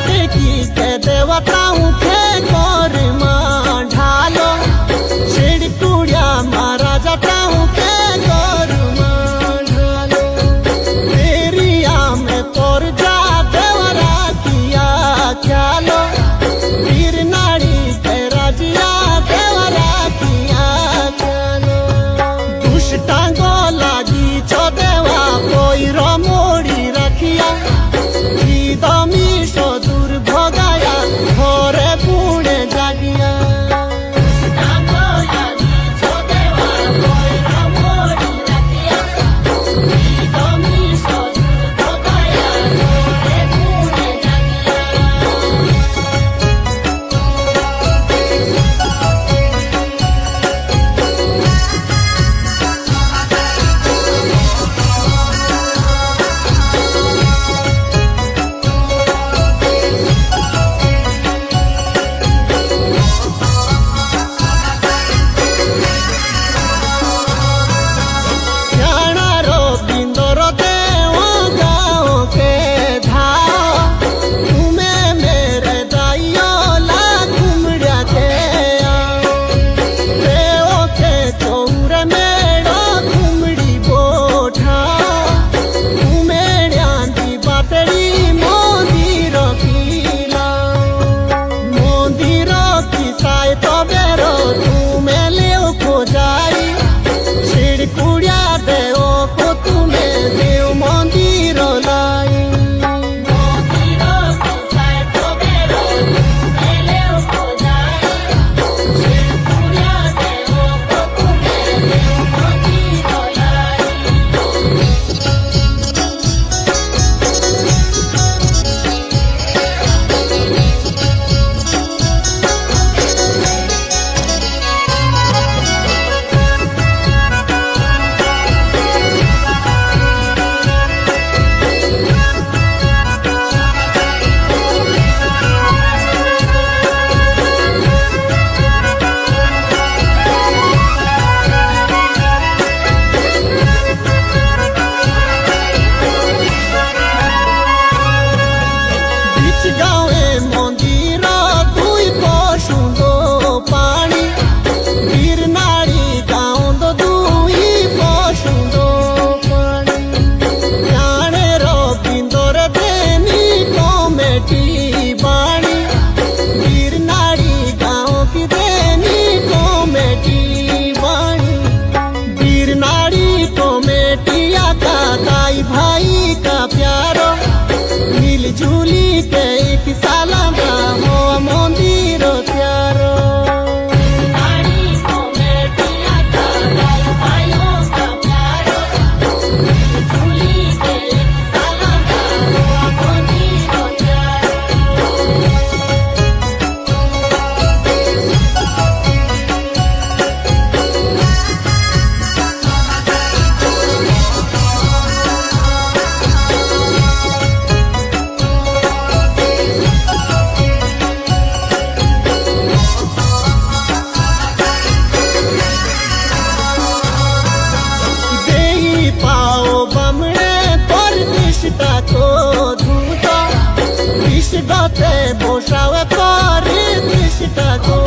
टेकीके देवता उठे कर माँ ढालो छिड़कुड़िया महाराजा टाऊ के कर माँ ढालो तेरिया में तोर जा देवरा किया ख्यालो वीर नारी के राजिया देवरा किया ख्यालो दुष्टा गो लागी छो देवा कोई मोड़ी रखिया दमीशो दूर भगाया घरे पुणे जागिया छिड़कुड़िया देव को तुम्हें देव मंदिर लाई गाँवे मंदिर दुई पशुंदो पानी वीर नारी गाँव दो दुई पशुंदो पानी जाने रविंदर देनी कमेटी बाणी वीर नारी गाँव की देनी कमेटी बाणी वीर नारी कमेटी आता ताई भाई का प्यारो मिलजुली के एक साला हो मंदिर प्यारो को धूता विष गते बोसावे पर दृष्टा को